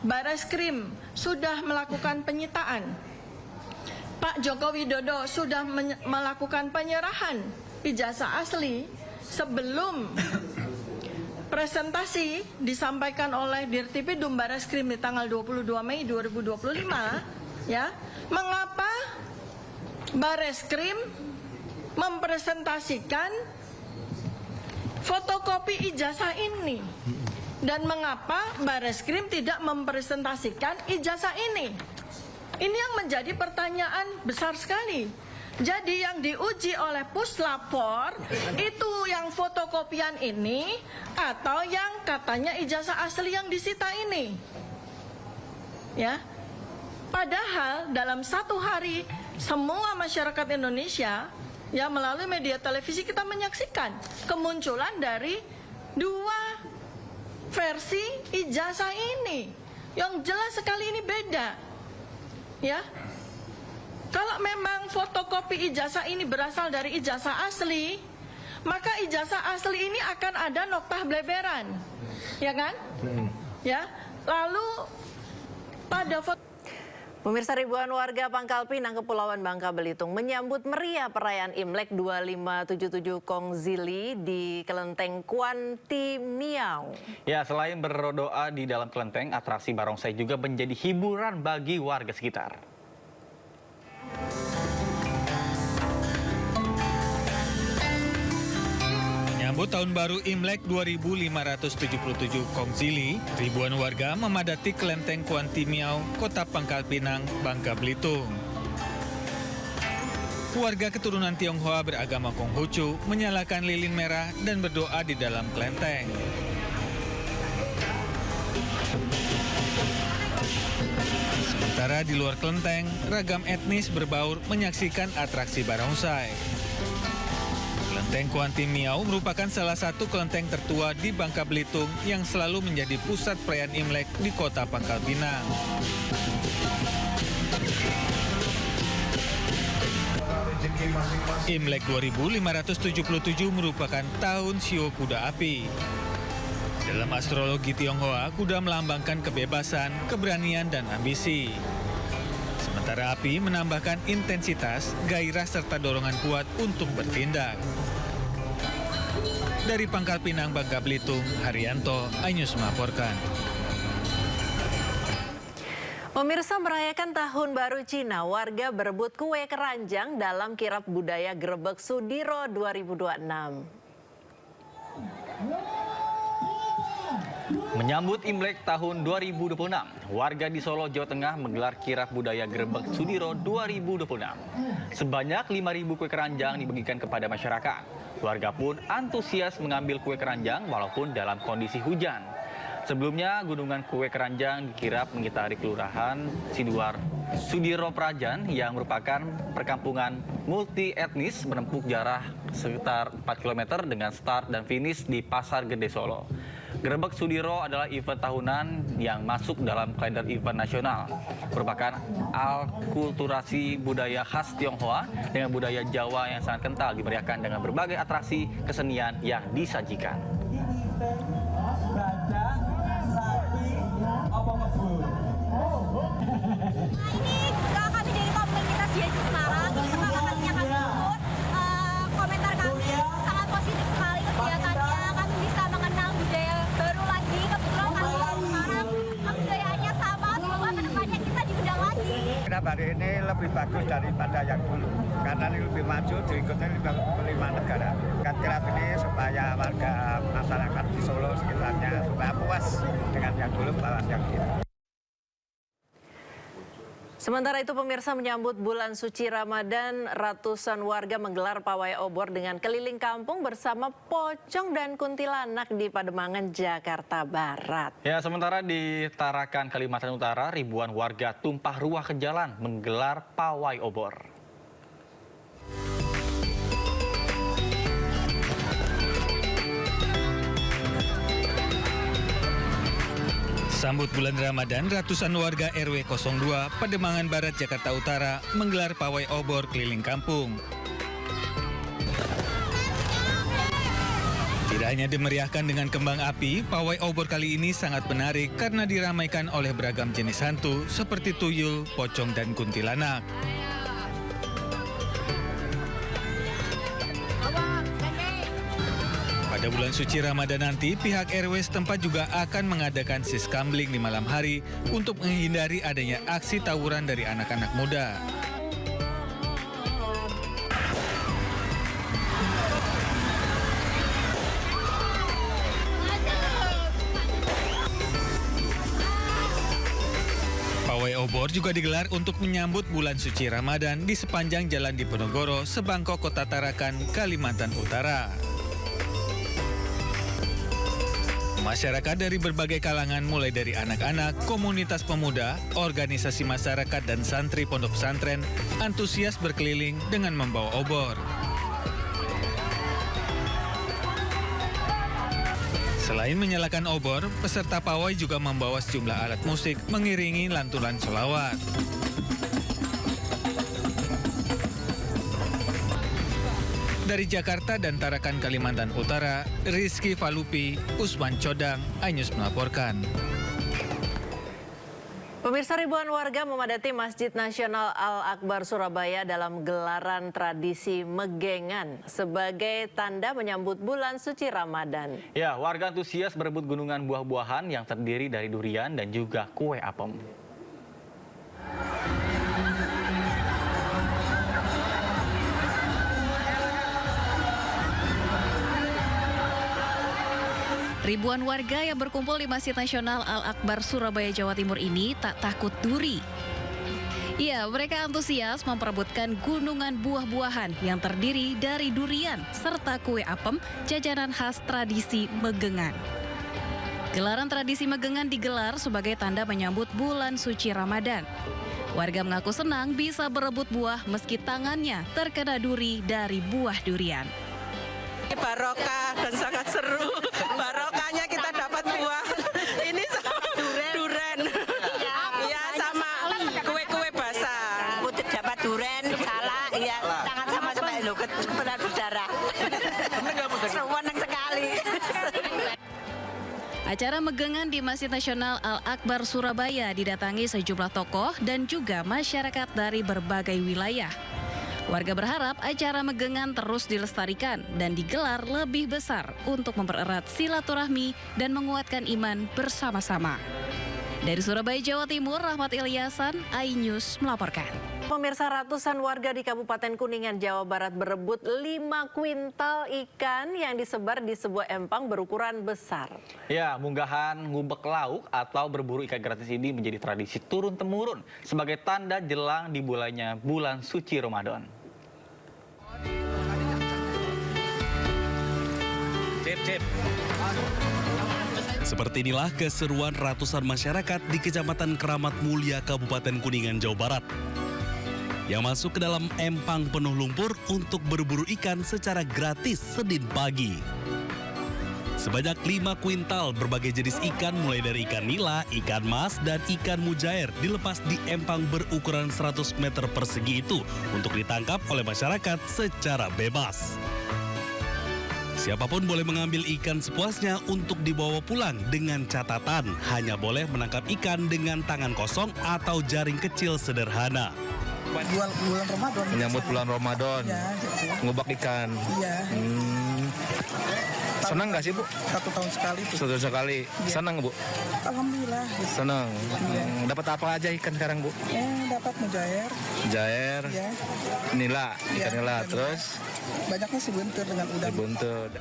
Bareskrim sudah melakukan penyitaan. Pak Joko Widodo sudah melakukan penyerahan ijazah asli sebelum presentasi disampaikan oleh Dirtipidum Bareskrim di tanggal 22 Mei 2025, ya. Mengapa Bareskrim mempresentasikan fotokopi ijazah ini? Dan mengapa Bareskrim tidak mempresentasikan ijazah ini? Ini yang menjadi pertanyaan besar sekali. Jadi yang diuji oleh Puslapor itu yang fotokopian ini atau yang katanya ijazah asli yang disita ini. Ya. Padahal dalam satu hari semua masyarakat Indonesia ya melalui media televisi kita menyaksikan kemunculan dari dua versi ijazah ini yang jelas sekali ini beda. Ya. Kalau memang fotokopi ijazah ini berasal dari ijazah asli, maka ijazah asli ini akan ada noktah bleberan. Ya kan? Ya. Lalu pada foto Pemirsa, ribuan warga Pangkal Pinang, Kepulauan Bangka Belitung menyambut meriah perayaan Imlek 2577 Kongzili di Kelenteng Kuan Ti Miao. Ya, selain berdoa di dalam kelenteng, atraksi barongsai juga menjadi hiburan bagi warga sekitar. Menyambut Tahun Baru Imlek 2577 Kongzili, ribuan warga memadati Kelenteng Kuan Ti Miao, Kota Pangkal Pinang, Bangka Belitung. Warga keturunan Tionghoa beragama Konghucu menyalakan lilin merah dan berdoa di dalam kelenteng. Sementara di luar kelenteng, ragam etnis berbaur menyaksikan atraksi barongsai. Kelenteng Kuan Ti Miao merupakan salah satu kelenteng tertua di Bangka Belitung yang selalu menjadi pusat perayaan Imlek di Kota Pangkal Pinang. Imlek 2577 merupakan tahun Shio Kuda Api. Dalam astrologi Tionghoa, kuda melambangkan kebebasan, keberanian, dan ambisi. Sementara api menambahkan intensitas, gairah, serta dorongan kuat untuk bertindak. Dari Pangkal Pinang, Bangka Belitung, Haryanto, iNews melaporkan. Pemirsa, merayakan Tahun Baru Cina, warga berebut kue keranjang dalam kirab budaya Grebek Sudiro 2026. Menyambut Imlek tahun 2026, warga di Solo, Jawa Tengah menggelar kirab budaya Grebek Sudiro 2026. Sebanyak 5.000 kue keranjang dibagikan kepada masyarakat. Warga pun antusias mengambil kue keranjang walaupun dalam kondisi hujan. Sebelumnya, gunungan kue keranjang dikirap mengitari Kelurahan Sudiro Prajan yang merupakan perkampungan multi etnis menempuh jarak sekitar 4 km dengan start dan finish di Pasar Gede Solo. Grebek Sudiro adalah event tahunan yang masuk dalam kalender event nasional. Merupakan alkulturasi budaya khas Tionghoa dengan budaya Jawa yang sangat kental, dimeriahkan dengan berbagai atraksi kesenian yang disajikan. Kami dari komunitas JC Semarang, ini pertama kalinya kami ikut. Komentar kami sangat positif sekali kegiatannya. Kami bisa mengenal budaya baru lagi. Kebetulan kami dari Semarang, kebudayaannya sama. Semoga kedepannya kita diundang lagi. Kirab hari ini lebih bagus daripada yang dulu, karena ini lebih maju, diikuti 5 negara. Kan kirab ini supaya warga masyarakat di Solo sekitarnya supaya puas dengan yang dulu melawan yang ini. Sementara itu, pemirsa, menyambut bulan suci Ramadan, ratusan warga menggelar pawai obor dengan keliling kampung bersama pocong dan kuntilanak di Pademangan, Jakarta Barat. Ya, sementara di Tarakan, Kalimantan Utara, ribuan warga tumpah ruah ke jalan menggelar pawai obor. Sambut bulan Ramadan, ratusan warga RW 02 Pademangan Barat, Jakarta Utara menggelar pawai obor keliling kampung. Tidak Tidak hanya dimeriahkan dengan kembang api, pawai obor kali ini sangat menarik karena diramaikan oleh beragam jenis hantu seperti tuyul, pocong, dan kuntilanak. Pada bulan suci Ramadan nanti, pihak RW setempat juga akan mengadakan siskambling di malam hari untuk menghindari adanya aksi tawuran dari anak-anak muda. Pawai obor juga digelar untuk menyambut bulan suci Ramadan di sepanjang Jalan Diponegoro, Sebangkok, Kota Tarakan, Kalimantan Utara. Masyarakat dari berbagai kalangan mulai dari anak-anak, komunitas pemuda, organisasi masyarakat dan santri pondok pesantren antusias berkeliling dengan membawa obor. Selain menyalakan obor, peserta pawai juga membawa sejumlah alat musik mengiringi lantunan sholawat. Dari Jakarta dan Tarakan, Kalimantan Utara, Rizky Falupi, Usman Codang, iNews melaporkan. Pemirsa, ribuan warga memadati Masjid Nasional Al-Akbar Surabaya dalam gelaran tradisi Megengan sebagai tanda menyambut bulan suci Ramadan. Ya, warga antusias berebut gunungan buah-buahan yang terdiri dari durian dan juga kue apem. Ribuan warga yang berkumpul di Masjid Nasional Al-Akbar Surabaya, Jawa Timur ini tak takut duri. Ya, mereka antusias memperebutkan gunungan buah-buahan yang terdiri dari durian serta kue apem, jajanan khas tradisi Megengan. Gelaran tradisi Megengan digelar sebagai tanda menyambut bulan suci Ramadan. Warga mengaku senang bisa berebut buah meski tangannya terkena duri dari buah durian. Barokah dan sangat seru. Barokahnya kita dapat buah. Ini sama duren. Iya, sama kue-kue basah. Dapat duren, salah, iya, tangan sama-sama lo kebenar berdarah. Senang sekali. Acara Megengan di Masjid Nasional Al-Akbar Surabaya didatangi sejumlah tokoh dan juga masyarakat dari berbagai wilayah. Warga berharap acara Megengan terus dilestarikan dan digelar lebih besar untuk mempererat silaturahmi dan menguatkan iman bersama-sama. Dari Surabaya, Jawa Timur, Rahmat Ilyasan, iNews melaporkan. Pemirsa, ratusan warga di Kabupaten Kuningan, Jawa Barat berebut 5 kuintal ikan yang disebar di sebuah empang berukuran besar. Ya, munggahan ngubek lauk atau berburu ikan gratis ini menjadi tradisi turun-temurun sebagai tanda jelang dimulainya bulan suci Ramadan. Seperti inilah keseruan ratusan masyarakat di Kecamatan Keramat Mulia, Kabupaten Kuningan, Jawa Barat, yang masuk ke dalam empang penuh lumpur untuk berburu ikan secara gratis Senin pagi. Sebanyak 5 kuintal berbagai jenis ikan mulai dari ikan nila, ikan mas, dan ikan mujair dilepas di empang berukuran 100 meter persegi itu untuk ditangkap oleh masyarakat secara bebas. Siapapun boleh mengambil ikan sepuasnya untuk dibawa pulang dengan catatan hanya boleh menangkap ikan dengan tangan kosong atau jaring kecil sederhana. Bulan Ramadan. Menyambut bulan Ramadan, ya, gitu. ngubak ikan. Iya. Senang nggak sih, Bu? 1 tahun sekali tuh. 1 tahun sekali. Ya. Senang, Bu? Alhamdulillah. Senang. Ya. Dapat apa aja ikan sekarang, Bu? Dapat mujair. Jair, Ya. nila, ikan Ya, nila. ikan Terus banyaknya si buntir dengan udang. buntut.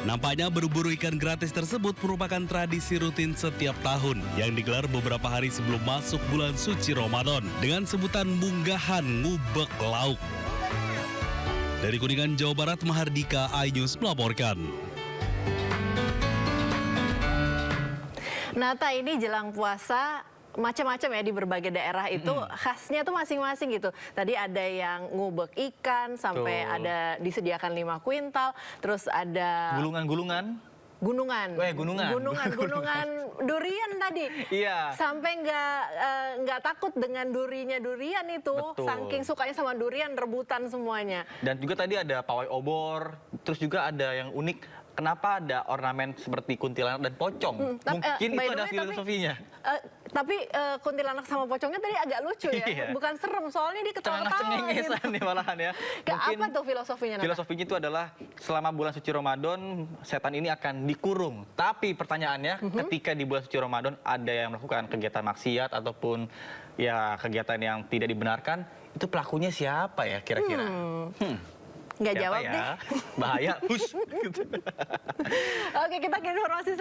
Nampaknya berburu ikan gratis tersebut merupakan tradisi rutin setiap tahun yang digelar beberapa hari sebelum masuk bulan suci Ramadan dengan sebutan munggahan ngubek lauk. Dari Kuningan, Jawa Barat, Mahardika, iNews melaporkan. Nata, ini jelang puasa macam-macam ya di berbagai daerah itu khasnya tuh masing-masing gitu. Tadi ada yang ngubek ikan sampai ada disediakan 5 kuintal, terus ada Gulungan-gulungan. gunungan durian tadi. Iya. Sampai nggak takut dengan durian itu. Betul. Saking sukanya sama durian, rebutan semuanya. Dan juga tadi ada pawai obor, terus juga ada yang unik, kenapa ada ornamen seperti kuntilanak dan pocong? Mungkin by itu the ada way, filosofinya. Tapi kuntilanak sama pocongnya tadi agak lucu ya, Iya. bukan serem soalnya dia ketawa-ketawa gitu. Cengengesan nih malahan ya. Apa tuh filosofinya? Nata? Filosofinya itu adalah selama bulan suci Ramadan setan ini akan dikurung. Tapi pertanyaannya ketika di bulan suci Ramadan ada yang melakukan kegiatan maksiat ataupun ya kegiatan yang tidak dibenarkan, itu pelakunya siapa ya kira-kira? Nggak Siapa jawab ya? deh. Bahaya. Hush. Oke, kita ke informasi